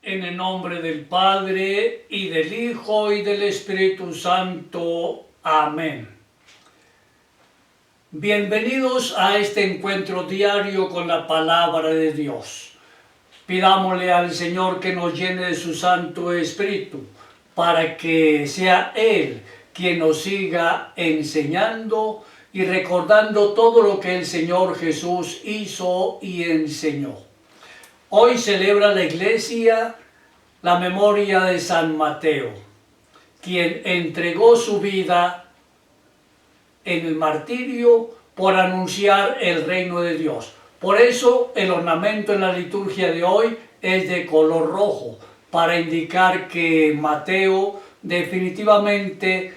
En el nombre del Padre, y del Hijo, y del Espíritu Santo. Amén. Bienvenidos a este encuentro diario con la Palabra de Dios. Pidámosle al Señor que nos llene de su Santo Espíritu, para que sea Él quien nos siga enseñando y recordando todo lo que el Señor Jesús hizo y enseñó. Hoy celebra la Iglesia la memoria de San Mateo, quien entregó su vida en el martirio por anunciar el reino de Dios. Por eso el ornamento en la liturgia de hoy es de color rojo, para indicar que Mateo definitivamente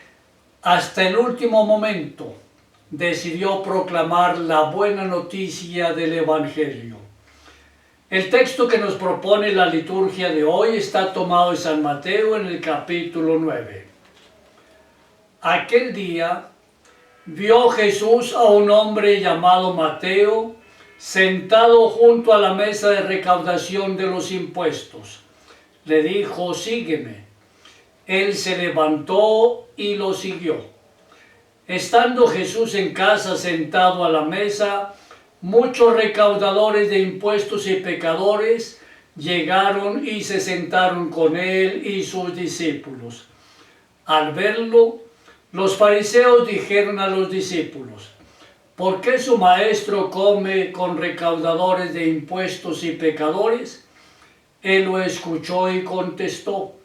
hasta el último momento decidió proclamar la buena noticia del Evangelio. El texto que nos propone la liturgia de hoy está tomado de San Mateo en el capítulo 9. Aquel día vio Jesús a un hombre llamado Mateo sentado junto a la mesa de recaudación de los impuestos. Le dijo: sígueme. Él se levantó y lo siguió. Estando Jesús en casa sentado a la mesa, muchos recaudadores de impuestos y pecadores llegaron y se sentaron con él y sus discípulos. Al verlo, los fariseos dijeron a los discípulos: ¿por qué su maestro come con recaudadores de impuestos y pecadores? Él lo escuchó y contestó: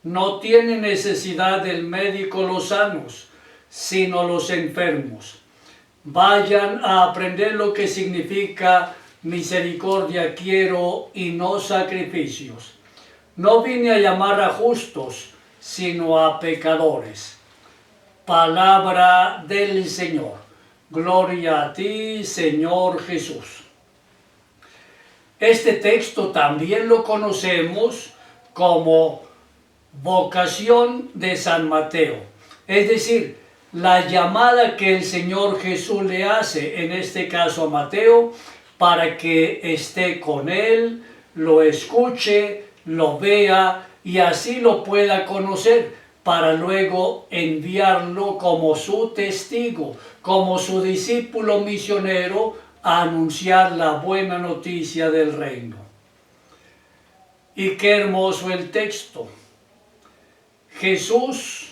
no tiene necesidad del médico los sanos, sino los enfermos. Vayan a aprender lo que significa misericordia quiero y no sacrificios. No vine a llamar a justos, sino a pecadores. Palabra del Señor. Gloria a ti, Señor Jesús. Este texto también lo conocemos como vocación de San Mateo, es decir, la llamada que el Señor Jesús le hace, en este caso a Mateo, para que esté con él, lo escuche, lo vea y así lo pueda conocer, para luego enviarlo como su testigo, como su discípulo misionero, a anunciar la buena noticia del reino. Y qué hermoso el texto. Jesús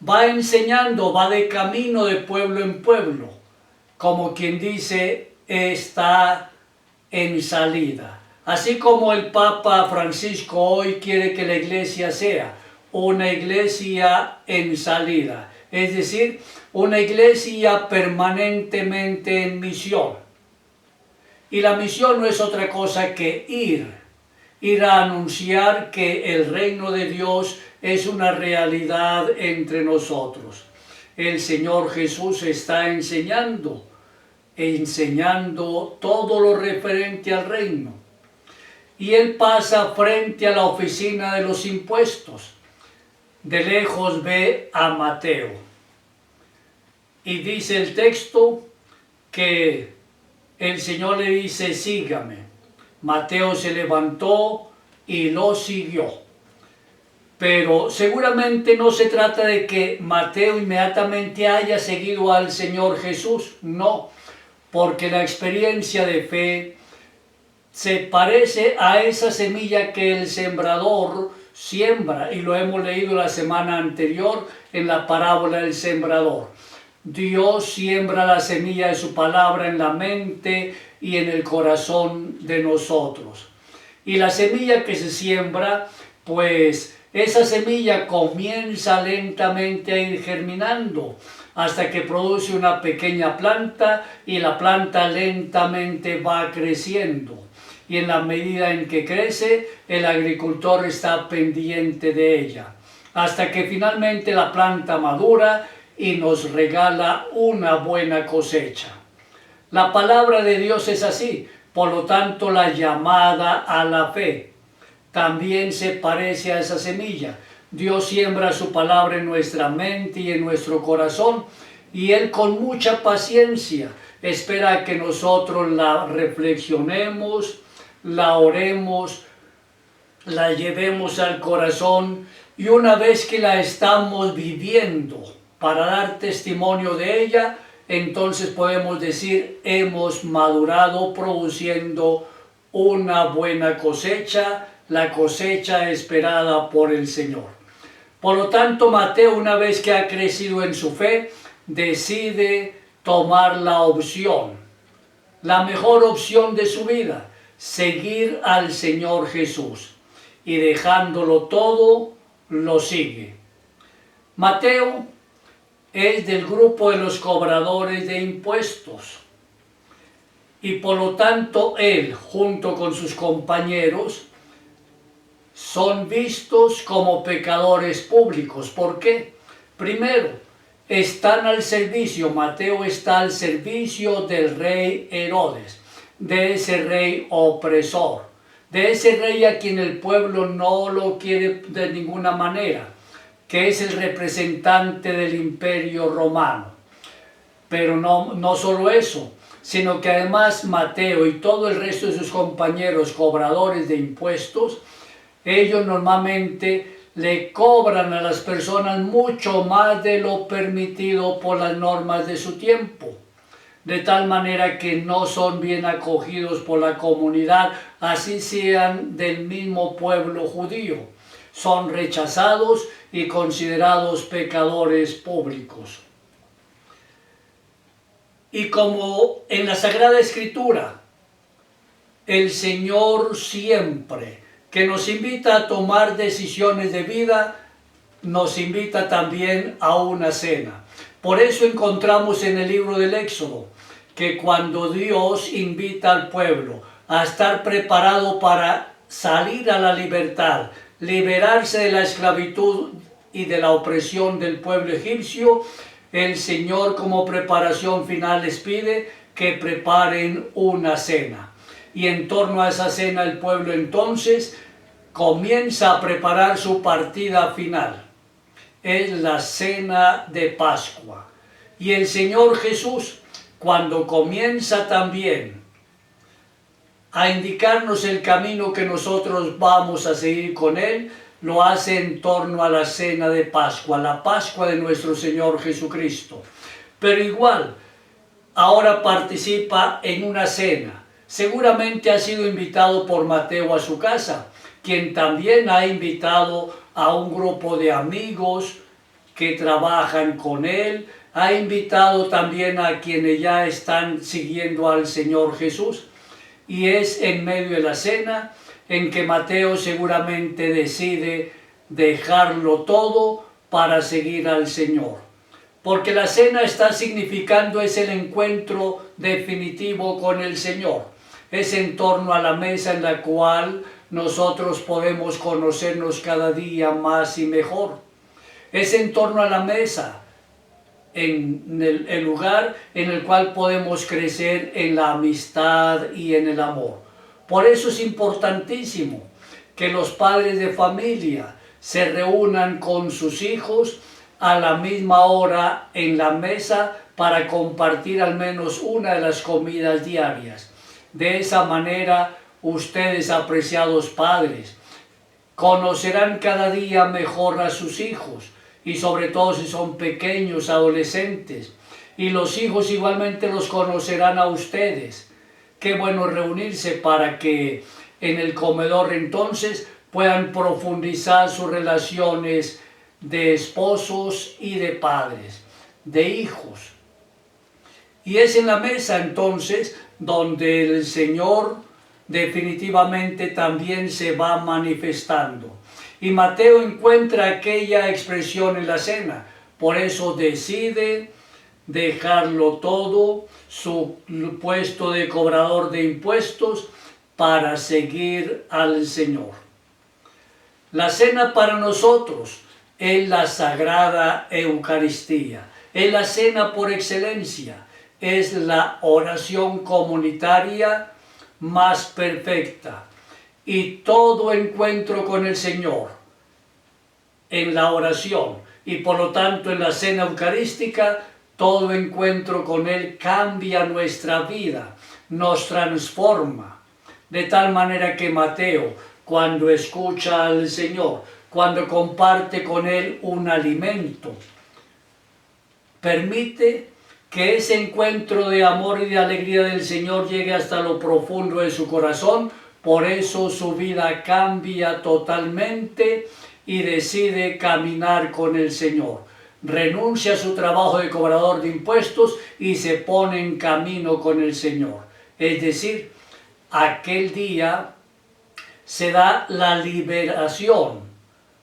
va enseñando, va de camino de pueblo en pueblo, como quien dice, está en salida. Así como el Papa Francisco hoy quiere que la iglesia sea una iglesia en salida, es decir, una iglesia permanentemente en misión. Y la misión no es otra cosa que ir a anunciar que el reino de Dios es una realidad entre nosotros. El Señor Jesús está enseñando todo lo referente al reino. Y Él pasa frente a la oficina de los impuestos. De lejos ve a Mateo. Y dice el texto que el Señor le dice: sígame. Mateo se levantó y lo siguió. Pero seguramente no se trata de que Mateo inmediatamente haya seguido al Señor Jesús, no, porque la experiencia de fe se parece a esa semilla que el sembrador siembra, y lo hemos leído la semana anterior en la parábola del sembrador. Dios siembra la semilla de su palabra en la mente y en el corazón de nosotros. Y la semilla que se siembra, pues esa semilla comienza lentamente a ir germinando hasta que produce una pequeña planta, y la planta lentamente va creciendo. Y en la medida en que crece, el agricultor está pendiente de ella, hasta que finalmente la planta madura y nos regala una buena cosecha. La palabra de Dios es así, por lo tanto la llamada a la fe también se parece a esa semilla. Dios siembra su palabra en nuestra mente y en nuestro corazón, y Él con mucha paciencia espera que nosotros la reflexionemos, la oremos, la llevemos al corazón y una vez que la estamos viviendo para dar testimonio de ella, entonces podemos decir hemos madurado produciendo una buena cosecha, la cosecha esperada por el Señor. Por lo tanto, Mateo, una vez que ha crecido en su fe, decide tomar la opción, la mejor opción de su vida, seguir al Señor Jesús. Y dejándolo todo, lo sigue. Mateo es del grupo de los cobradores de impuestos. Y por lo tanto, él, junto con sus compañeros, son vistos como pecadores públicos. ¿Por qué? Primero, están al servicio, Mateo está al servicio del rey Herodes, de ese rey opresor, de ese rey a quien el pueblo no lo quiere de ninguna manera, que es el representante del imperio romano. Pero no solo eso, sino que además Mateo y todo el resto de sus compañeros cobradores de impuestos, ellos normalmente le cobran a las personas mucho más de lo permitido por las normas de su tiempo, de tal manera que no son bien acogidos por la comunidad, así sean del mismo pueblo judío. Son rechazados y considerados pecadores públicos. Y como en la Sagrada Escritura, el Señor siempre que nos invita a tomar decisiones de vida, nos invita también a una cena. Por eso encontramos en el libro del Éxodo que cuando Dios invita al pueblo a estar preparado para salir a la libertad, liberarse de la esclavitud y de la opresión del pueblo egipcio, el Señor como preparación final les pide que preparen una cena. Y en torno a esa cena el pueblo entonces comienza a preparar su partida final. Es la cena de Pascua. Y el Señor Jesús, cuando comienza también a indicarnos el camino que nosotros vamos a seguir con Él, lo hace en torno a la cena de Pascua, la Pascua de nuestro Señor Jesucristo. Pero igual, ahora participa en una cena. Seguramente ha sido invitado por Mateo a su casa, quien también ha invitado a un grupo de amigos que trabajan con él, ha invitado también a quienes ya están siguiendo al Señor Jesús. Y es en medio de la cena en que Mateo seguramente decide dejarlo todo para seguir al Señor. Porque la cena está significando es el encuentro definitivo con el Señor. Es en torno a la mesa en la cual nosotros podemos conocernos cada día más y mejor. Es en torno a la mesa, en el lugar en el cual podemos crecer en la amistad y en el amor. Por eso es importantísimo que los padres de familia se reúnan con sus hijos a la misma hora en la mesa para compartir al menos una de las comidas diarias. De esa manera, ustedes, apreciados padres, conocerán cada día mejor a sus hijos, y sobre todo si son pequeños, adolescentes, y los hijos igualmente los conocerán a ustedes. Qué bueno reunirse para que en el comedor entonces puedan profundizar sus relaciones de esposos y de padres, de hijos. Y es en la mesa entonces donde el Señor definitivamente también se va manifestando. Y Mateo encuentra aquella expresión en la cena. Por eso decide dejarlo todo, su puesto de cobrador de impuestos, para seguir al Señor. La cena para nosotros es la Sagrada Eucaristía. Es la cena por excelencia. Es la oración comunitaria más perfecta. Y todo encuentro con el Señor en la oración y por lo tanto en la cena eucarística, todo encuentro con Él cambia nuestra vida, nos transforma. De tal manera que Mateo, cuando escucha al Señor, cuando comparte con Él un alimento. Permite que ese encuentro de amor y de alegría del Señor llegue hasta lo profundo de su corazón. Por eso su vida cambia totalmente y decide caminar con el Señor. Renuncia a su trabajo de cobrador de impuestos y se pone en camino con el Señor. Es decir, aquel día se da la liberación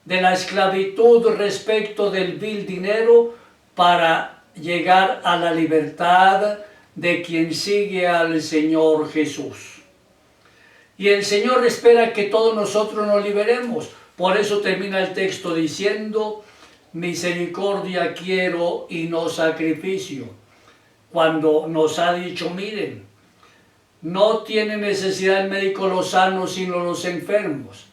de la esclavitud respecto del vil dinero para llegar a la libertad de quien sigue al Señor Jesús. Y el Señor espera que todos nosotros nos liberemos. Por eso termina el texto diciendo: misericordia quiero y no sacrificio. Cuando nos ha dicho, miren, no tiene necesidad el médico los sanos sino los enfermos.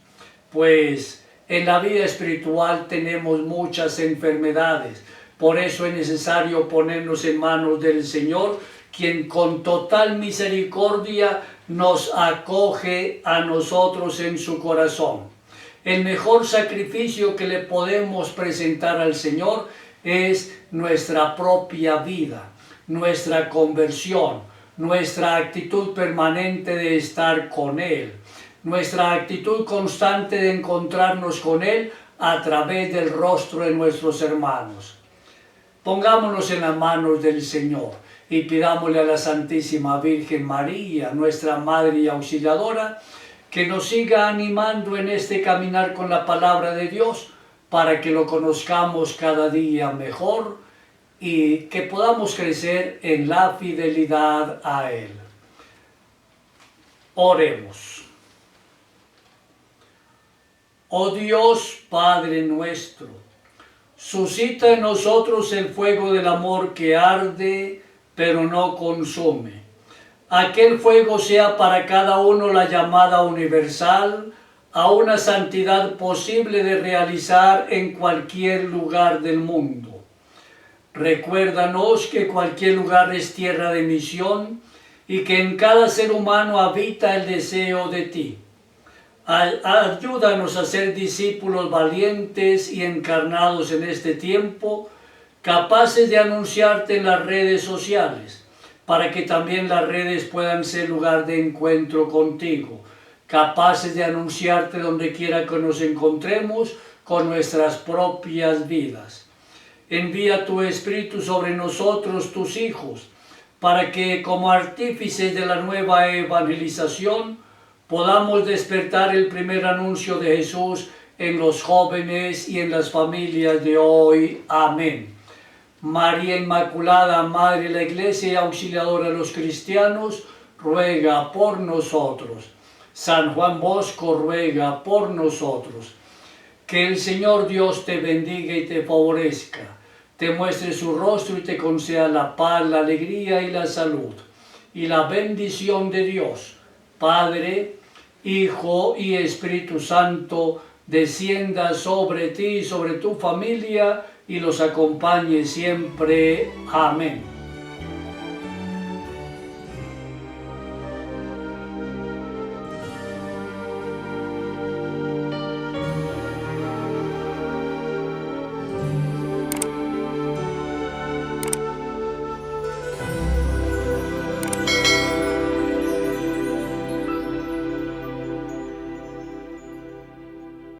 Pues en la vida espiritual tenemos muchas enfermedades. Por eso es necesario ponernos en manos del Señor, quien con total misericordia nos acoge a nosotros en su corazón. El mejor sacrificio que le podemos presentar al Señor es nuestra propia vida, nuestra conversión, nuestra actitud permanente de estar con Él, nuestra actitud constante de encontrarnos con Él a través del rostro de nuestros hermanos. Pongámonos en las manos del Señor y pidámosle a la Santísima Virgen María, nuestra Madre y Auxiliadora, que nos siga animando en este caminar con la palabra de Dios, para que lo conozcamos cada día mejor y que podamos crecer en la fidelidad a Él. Oremos. Oh Dios, Padre nuestro, suscita en nosotros el fuego del amor que arde, pero no consume. Aquel fuego sea para cada uno la llamada universal a una santidad posible de realizar en cualquier lugar del mundo. Recuérdanos que cualquier lugar es tierra de misión y que en cada ser humano habita el deseo de ti. Ayúdanos a ser discípulos valientes y encarnados en este tiempo, capaces de anunciarte en las redes sociales, para que también las redes puedan ser lugar de encuentro contigo, capaces de anunciarte donde quiera que nos encontremos con nuestras propias vidas. Envía tu Espíritu sobre nosotros, tus hijos, para que como artífices de la nueva evangelización podamos despertar el primer anuncio de Jesús en los jóvenes y en las familias de hoy. Amén. María Inmaculada, Madre de la Iglesia y Auxiliadora de los cristianos, ruega por nosotros. San Juan Bosco, ruega por nosotros. Que el Señor Dios te bendiga y te favorezca, te muestre su rostro y te conceda la paz, la alegría y la salud. Y la bendición de Dios, Padre, Hijo y Espíritu Santo, descienda sobre ti y sobre tu familia y los acompañe siempre. Amén.